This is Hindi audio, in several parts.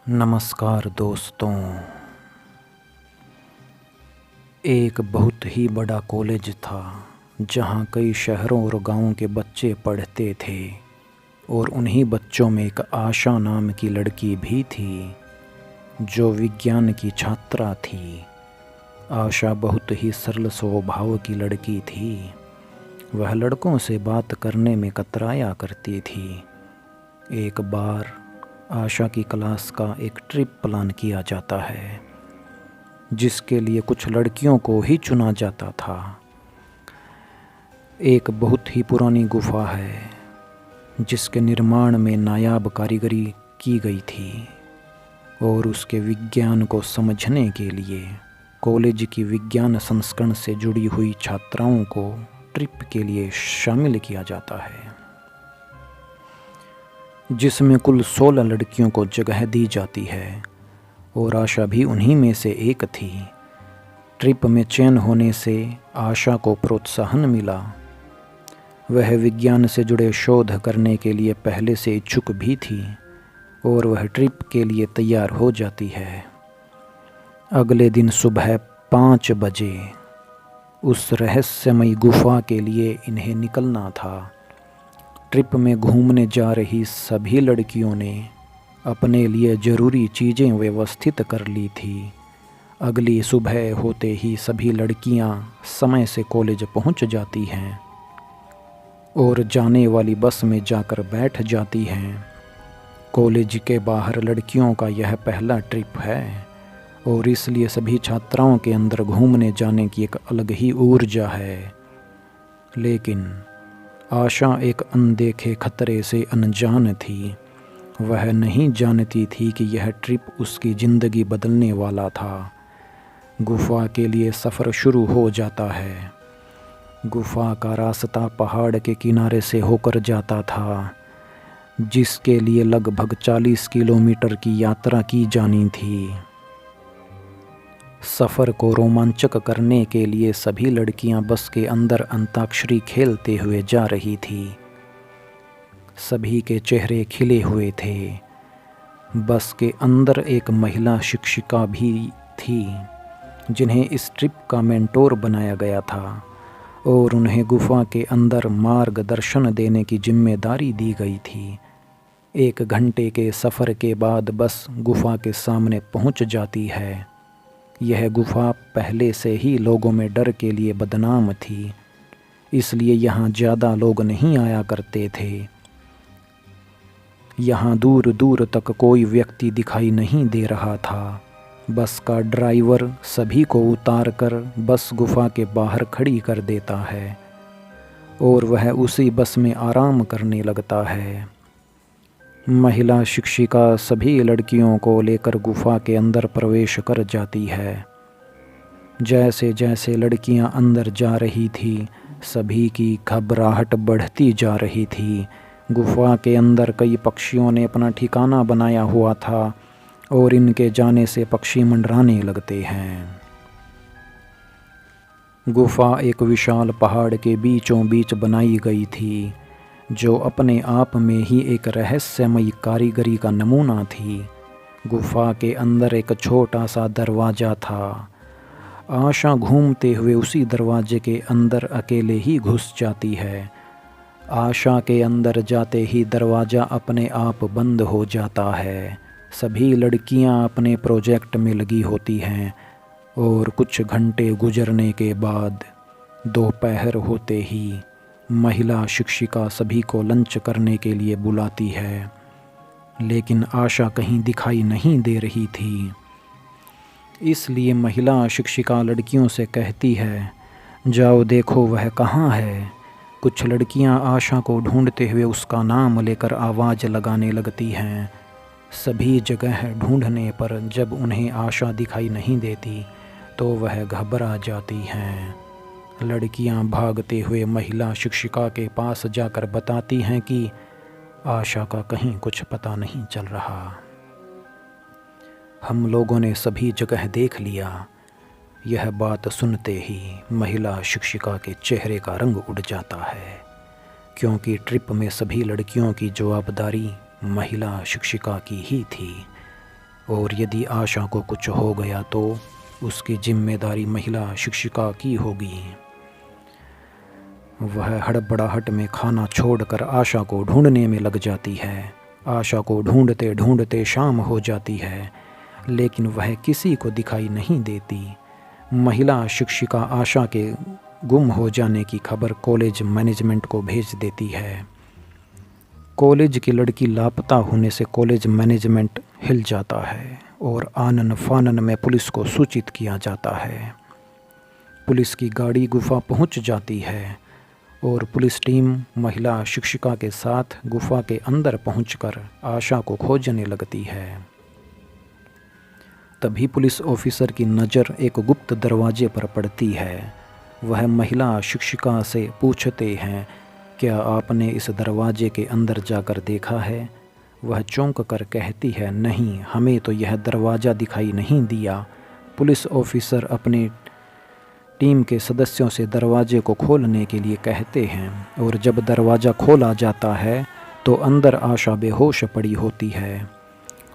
नमस्कार दोस्तों। एक बहुत ही बड़ा कॉलेज था जहाँ कई शहरों और गांवों के बच्चे पढ़ते थे और उन्हीं बच्चों में एक आशा नाम की लड़की भी थी जो विज्ञान की छात्रा थी। आशा बहुत ही सरल स्वभाव की लड़की थी। वह लड़कों से बात करने में कतराया करती थी। एक बार आशा की क्लास का एक ट्रिप प्लान किया जाता है जिसके लिए कुछ लड़कियों को ही चुना जाता था। एक बहुत ही पुरानी गुफा है जिसके निर्माण में नायाब कारीगरी की गई थी और उसके विज्ञान को समझने के लिए कॉलेज की विज्ञान संस्करण से जुड़ी हुई छात्राओं को ट्रिप के लिए शामिल किया जाता है, जिसमें कुल 16 लड़कियों को जगह दी जाती है और आशा भी उन्हीं में से एक थी। ट्रिप में चयन होने से आशा को प्रोत्साहन मिला। वह विज्ञान से जुड़े शोध करने के लिए पहले से इच्छुक भी थी और वह ट्रिप के लिए तैयार हो जाती है। अगले दिन सुबह 5 बजे उस रहस्यमयी गुफा के लिए इन्हें निकलना था। ट्रिप में घूमने जा रही सभी लड़कियों ने अपने लिए ज़रूरी चीज़ें व्यवस्थित कर ली थी। अगली सुबह होते ही सभी लड़कियां समय से कॉलेज पहुंच जाती हैं और जाने वाली बस में जाकर बैठ जाती हैं। कॉलेज के बाहर लड़कियों का यह पहला ट्रिप है और इसलिए सभी छात्राओं के अंदर घूमने जाने की एक अलग ही ऊर्जा है। लेकिन आशा एक अनदेखे खतरे से अनजान थी। वह नहीं जानती थी कि यह ट्रिप उसकी ज़िंदगी बदलने वाला था। गुफा के लिए सफ़र शुरू हो जाता है। गुफा का रास्ता पहाड़ के किनारे से होकर जाता था, जिसके लिए लगभग 40 किलोमीटर की यात्रा की जानी थी। सफ़र को रोमांचक करने के लिए सभी लड़कियां बस के अंदर अंताक्षरी खेलते हुए जा रही थी। सभी के चेहरे खिले हुए थे। बस के अंदर एक महिला शिक्षिका भी थी जिन्हें इस ट्रिप का मेंटोर बनाया गया था और उन्हें गुफा के अंदर मार्गदर्शन देने की जिम्मेदारी दी गई थी। 1 घंटे के सफ़र के बाद बस गुफा के सामने पहुंच जाती है। यह गुफा पहले से ही लोगों में डर के लिए बदनाम थी, इसलिए यहाँ ज़्यादा लोग नहीं आया करते थे। यहाँ दूर दूर तक कोई व्यक्ति दिखाई नहीं दे रहा था। बस का ड्राइवर सभी को उतार कर बस गुफा के बाहर खड़ी कर देता है और वह उसी बस में आराम करने लगता है। महिला शिक्षिका सभी लड़कियों को लेकर गुफा के अंदर प्रवेश कर जाती है। जैसे जैसे लड़कियां अंदर जा रही थी, सभी की घबराहट बढ़ती जा रही थी। गुफा के अंदर कई पक्षियों ने अपना ठिकाना बनाया हुआ था और इनके जाने से पक्षी मंडराने लगते हैं। गुफा एक विशाल पहाड़ के बीचों बीच बनाई गई थी, जो अपने आप में ही एक रहस्यमयी कारीगरी का नमूना थी। गुफा के अंदर एक छोटा सा दरवाज़ा था। आशा घूमते हुए उसी दरवाजे के अंदर अकेले ही घुस जाती है। आशा के अंदर जाते ही दरवाज़ा अपने आप बंद हो जाता है। सभी लड़कियां अपने प्रोजेक्ट में लगी होती हैं और कुछ घंटे गुजरने के बाद दोपहर होते ही महिला शिक्षिका सभी को लंच करने के लिए बुलाती है, लेकिन आशा कहीं दिखाई नहीं दे रही थी। इसलिए महिला शिक्षिका लड़कियों से कहती है, जाओ देखो वह कहाँ है। कुछ लड़कियां आशा को ढूंढते हुए उसका नाम लेकर आवाज़ लगाने लगती हैं। सभी जगह ढूंढने पर जब उन्हें आशा दिखाई नहीं देती तो वह घबरा जाती हैं। लड़कियां भागते हुए महिला शिक्षिका के पास जाकर बताती हैं कि आशा का कहीं कुछ पता नहीं चल रहा। हम लोगों ने सभी जगह देख लिया। यह बात सुनते ही महिला शिक्षिका के चेहरे का रंग उड़ जाता है, क्योंकि ट्रिप में सभी लड़कियों की जवाबदारी महिला शिक्षिका की ही थी और यदि आशा को कुछ हो गया तो उसकी जिम्मेदारी महिला शिक्षिका की होगी। वह हड़बड़ाहट में खाना छोड़कर आशा को ढूंढने में लग जाती है। आशा को ढूंढते ढूंढते शाम हो जाती है, लेकिन वह किसी को दिखाई नहीं देती। महिला शिक्षिका आशा के गुम हो जाने की खबर कॉलेज मैनेजमेंट को भेज देती है। कॉलेज की लड़की लापता होने से कॉलेज मैनेजमेंट हिल जाता है और आनन फानन में पुलिस को सूचित किया जाता है। पुलिस की गाड़ी गुफा पहुंच जाती है और पुलिस टीम महिला शिक्षिका के साथ गुफा के अंदर पहुंचकर आशा को खोजने लगती है। तभी पुलिस ऑफिसर की नज़र एक गुप्त दरवाजे पर पड़ती है। वह महिला शिक्षिका से पूछते हैं, क्या आपने इस दरवाजे के अंदर जाकर देखा है? वह चौंक कर कहती है, नहीं, हमें तो यह दरवाज़ा दिखाई नहीं दिया। पुलिस ऑफिसर अपने टीम के सदस्यों से दरवाजे को खोलने के लिए कहते हैं और जब दरवाज़ा खोला जाता है तो अंदर आशा बेहोश पड़ी होती है।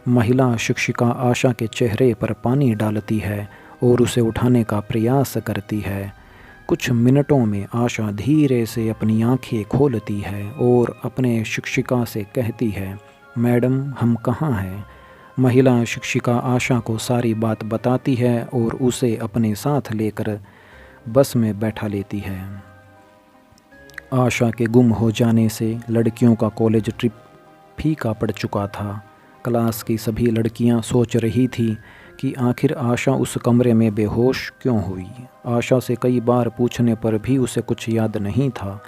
महिला शिक्षिका आशा के चेहरे पर पानी डालती है और उसे उठाने का प्रयास करती है। कुछ मिनटों में आशा धीरे से अपनी आंखें खोलती है और अपने शिक्षिका से कहती है, मैडम, हम कहाँ हैं? महिला शिक्षिका आशा को सारी बात बताती है और उसे अपने साथ लेकर बस में बैठा लेती है। आशा के गुम हो जाने से लड़कियों का कॉलेज ट्रिप फीका पड़ चुका था। क्लास की सभी लड़कियां सोच रही थी कि आखिर आशा उस कमरे में बेहोश क्यों हुई। आशा से कई बार पूछने पर भी उसे कुछ याद नहीं था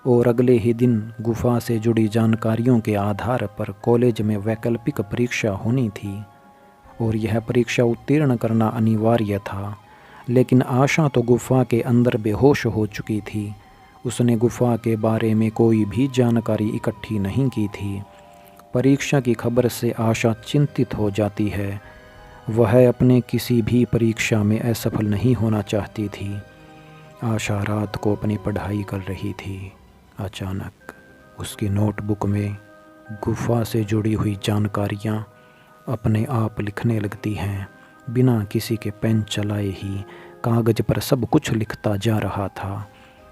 और अगले ही दिन गुफा से जुड़ी जानकारियों के आधार पर कॉलेज में वैकल्पिक परीक्षा होनी थी और यह परीक्षा उत्तीर्ण करना अनिवार्य था। लेकिन आशा तो गुफा के अंदर बेहोश हो चुकी थी। उसने गुफा के बारे में कोई भी जानकारी इकट्ठी नहीं की थी। परीक्षा की खबर से आशा चिंतित हो जाती है। वह अपने किसी भी परीक्षा में असफल नहीं होना चाहती थी। आशा रात को अपनी पढ़ाई कर रही थी। अचानक उसकी नोटबुक में गुफा से जुड़ी हुई जानकारियाँ अपने आप लिखने लगती हैं। बिना किसी के पेन चलाए ही कागज़ पर सब कुछ लिखता जा रहा था।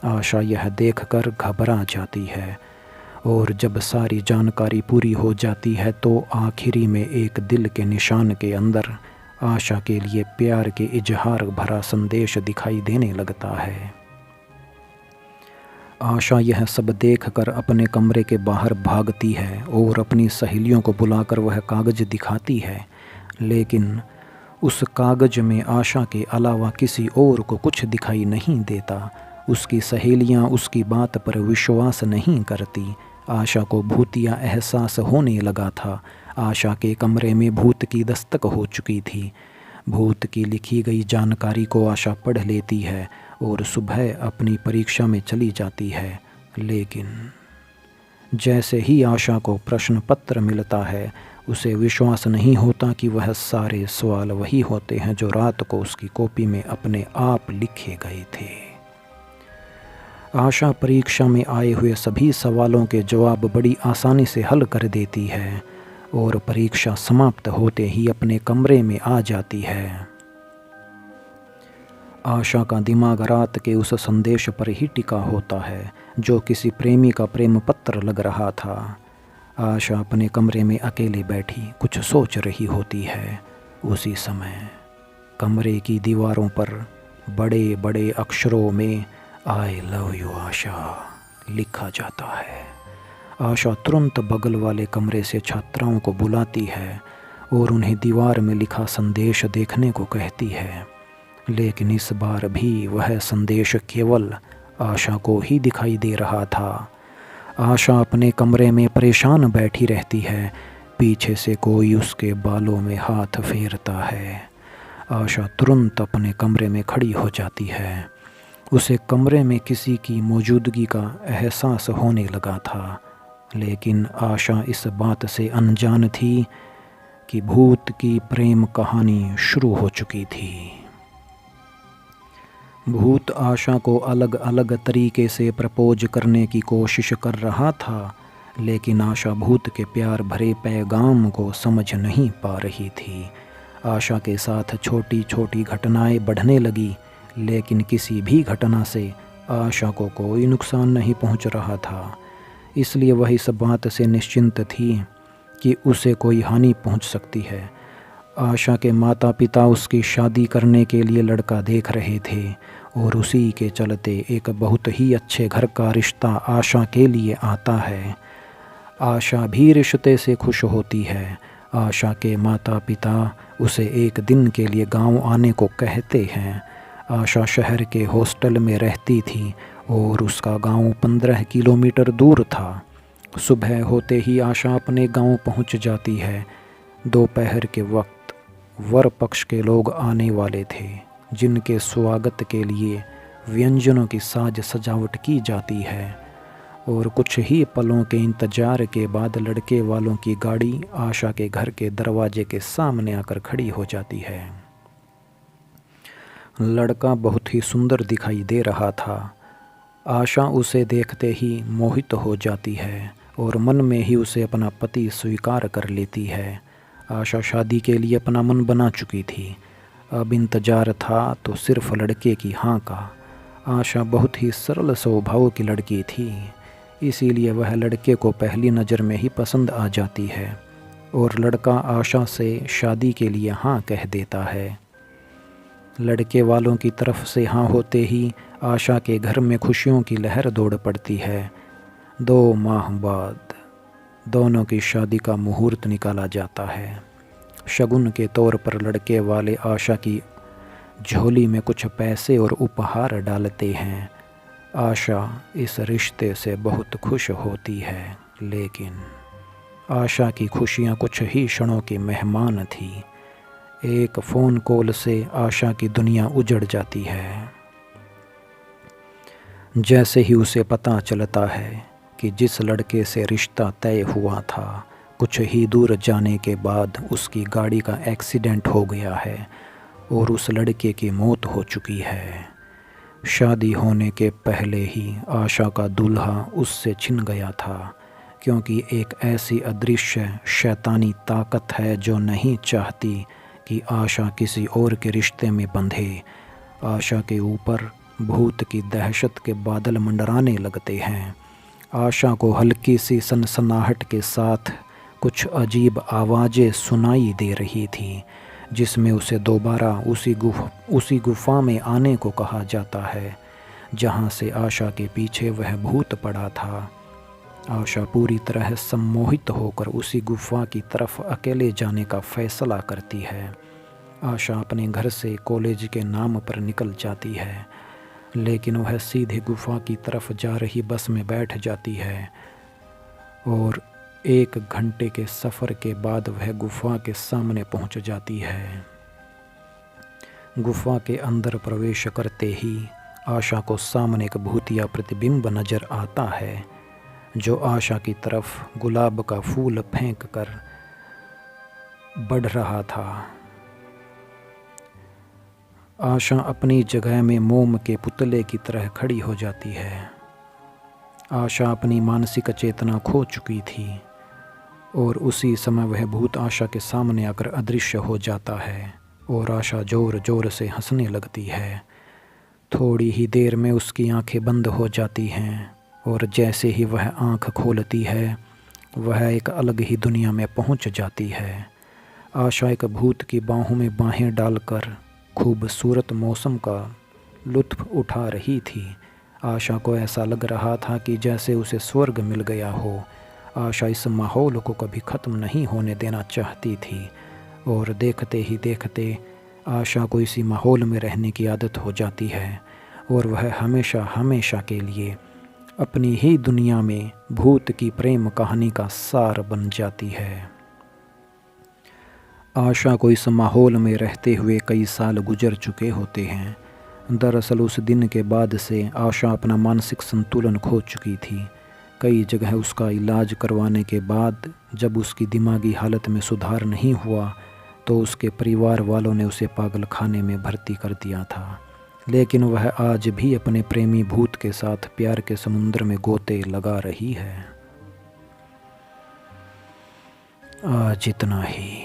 आशा यह देखकर घबरा जाती है और जब सारी जानकारी पूरी हो जाती है तो आखिरी में एक दिल के निशान के अंदर आशा के लिए प्यार के इजहार भरा संदेश दिखाई देने लगता है। आशा यह सब देखकर अपने कमरे के बाहर भागती है और अपनी सहेलियों को बुलाकर वह कागज़ दिखाती है, लेकिन उस कागज़ में आशा के अलावा किसी और को कुछ दिखाई नहीं देता। उसकी सहेलियां उसकी बात पर विश्वास नहीं करती। आशा को भूतिया एहसास होने लगा था। आशा के कमरे में भूत की दस्तक हो चुकी थी। भूत की लिखी गई जानकारी को आशा पढ़ लेती है और सुबह अपनी परीक्षा में चली जाती है। लेकिन जैसे ही आशा को प्रश्न पत्र मिलता है, उसे विश्वास नहीं होता कि वह सारे सवाल वही होते हैं जो रात को उसकी कॉपी में अपने आप लिखे गए थे। आशा परीक्षा में आए हुए सभी सवालों के जवाब बड़ी आसानी से हल कर देती है और परीक्षा समाप्त होते ही अपने कमरे में आ जाती है। आशा का दिमाग रात के उस संदेश पर ही टिका होता है जो किसी प्रेमी का प्रेम पत्र लग रहा था। आशा अपने कमरे में अकेली बैठी कुछ सोच रही होती है। उसी समय कमरे की दीवारों पर बड़े बड़े अक्षरों में आई लव यू आशा लिखा जाता है। आशा तुरंत बगल वाले कमरे से छात्राओं को बुलाती है और उन्हें दीवार में लिखा संदेश देखने को कहती है, लेकिन इस बार भी वह संदेश केवल आशा को ही दिखाई दे रहा था। आशा अपने कमरे में परेशान बैठी रहती है। पीछे से कोई उसके बालों में हाथ फेरता है। आशा तुरंत अपने कमरे में खड़ी हो जाती है। उसे कमरे में किसी की मौजूदगी का एहसास होने लगा था, लेकिन आशा इस बात से अनजान थी कि भूत की प्रेम कहानी शुरू हो चुकी थी। भूत आशा को अलग अलग तरीके से प्रपोज करने की कोशिश कर रहा था, लेकिन आशा भूत के प्यार भरे पैगाम को समझ नहीं पा रही थी। आशा के साथ छोटी छोटी घटनाएं बढ़ने लगी, लेकिन किसी भी घटना से आशा को कोई नुकसान नहीं पहुंच रहा था। इसलिए वह इस बात से निश्चिंत थी कि उसे कोई हानि पहुंच सकती है। आशा के माता पिता उसकी शादी करने के लिए लड़का देख रहे थे और उसी के चलते एक बहुत ही अच्छे घर का रिश्ता आशा के लिए आता है। आशा भी रिश्ते से खुश होती है। आशा के माता पिता उसे एक दिन के लिए गांव आने को कहते हैं। आशा शहर के हॉस्टल में रहती थी और उसका गांव 15 किलोमीटर दूर था। सुबह होते ही आशा अपने गांव पहुंच जाती है। दोपहर के वक्त वर पक्ष के लोग आने वाले थे, जिनके स्वागत के लिए व्यंजनों की साज सजावट की जाती है। और कुछ ही पलों के इंतजार के बाद लड़के वालों की गाड़ी आशा के घर के दरवाजे के सामने आकर खड़ी हो जाती है। लड़का बहुत ही सुंदर दिखाई दे रहा था। आशा उसे देखते ही मोहित हो जाती है और मन में ही उसे अपना पति स्वीकार कर लेती है। आशा शादी के लिए अपना मन बना चुकी थी। अब इंतजार था तो सिर्फ लड़के की हाँ का। आशा बहुत ही सरल स्वभाव की लड़की थी, इसीलिए वह लड़के को पहली नज़र में ही पसंद आ जाती है और लड़का आशा से शादी के लिए हाँ कह देता है। लड़के वालों की तरफ से हाँ होते ही आशा के घर में खुशियों की लहर दौड़ पड़ती है। 2 माह बाद दोनों की शादी का मुहूर्त निकाला जाता है। शगुन के तौर पर लड़के वाले आशा की झोली में कुछ पैसे और उपहार डालते हैं। आशा इस रिश्ते से बहुत खुश होती है, लेकिन आशा की खुशियाँ कुछ ही क्षणों की मेहमान थी। एक फ़ोन कॉल से आशा की दुनिया उजड़ जाती है। जैसे ही उसे पता चलता है कि जिस लड़के से रिश्ता तय हुआ था, कुछ ही दूर जाने के बाद उसकी गाड़ी का एक्सीडेंट हो गया है और उस लड़के की मौत हो चुकी है। शादी होने के पहले ही आशा का दूल्हा उससे छिन गया था, क्योंकि एक ऐसी अदृश्य शैतानी ताकत है जो नहीं चाहती कि आशा किसी और के रिश्ते में बंधे। आशा के ऊपर भूत की दहशत के बादल मंडराने लगते हैं। आशा को हल्की सी सनसनाहट के साथ कुछ अजीब आवाज़ें सुनाई दे रही थी, जिसमें उसे दोबारा उसी गुफा में आने को कहा जाता है जहां से आशा के पीछे वह भूत पड़ा था। आशा पूरी तरह सम्मोहित होकर उसी गुफा की तरफ अकेले जाने का फैसला करती है। आशा अपने घर से कॉलेज के नाम पर निकल जाती है, लेकिन वह सीधे गुफा की तरफ जा रही बस में बैठ जाती है और 1 घंटे के सफ़र के बाद वह गुफा के सामने पहुंच जाती है। गुफा के अंदर प्रवेश करते ही आशा को सामने एक भूतिया प्रतिबिंब नज़र आता है, जो आशा की तरफ गुलाब का फूल फेंक कर बढ़ रहा था। आशा अपनी जगह में मोम के पुतले की तरह खड़ी हो जाती है। आशा अपनी मानसिक चेतना खो चुकी थी और उसी समय वह भूत आशा के सामने आकर अदृश्य हो जाता है और आशा ज़ोर ज़ोर से हंसने लगती है। थोड़ी ही देर में उसकी आंखें बंद हो जाती हैं और जैसे ही वह आंख खोलती है, वह एक अलग ही दुनिया में पहुंच जाती है। आशा एक भूत की बाहों में बाहें डालकर खूबसूरत मौसम का लुत्फ़ उठा रही थी। आशा को ऐसा लग रहा था कि जैसे उसे स्वर्ग मिल गया हो। आशा इस माहौल को कभी ख़त्म नहीं होने देना चाहती थी और देखते ही देखते आशा को इसी माहौल में रहने की आदत हो जाती है और वह हमेशा हमेशा के लिए अपनी ही दुनिया में भूत की प्रेम कहानी का सार बन जाती है। आशा को इस माहौल में रहते हुए कई साल गुजर चुके होते हैं। दरअसल उस दिन के बाद से आशा अपना मानसिक संतुलन खो चुकी थी। कई जगह उसका इलाज करवाने के बाद जब उसकी दिमागी हालत में सुधार नहीं हुआ तो उसके परिवार वालों ने उसे पागल खाने में भर्ती कर दिया था। लेकिन वह आज भी अपने प्रेमी भूत के साथ प्यार के समुद्र में गोते लगा रही है। आज इतना ही।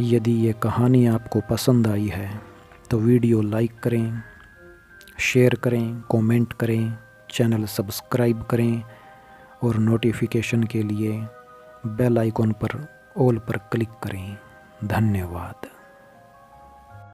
यदि ये कहानी आपको पसंद आई है तो वीडियो लाइक करें, शेयर करें, कमेंट करें, चैनल सब्सक्राइब करें और नोटिफिकेशन के लिए बेल आइकॉन पर ऑल पर क्लिक करें। धन्यवाद।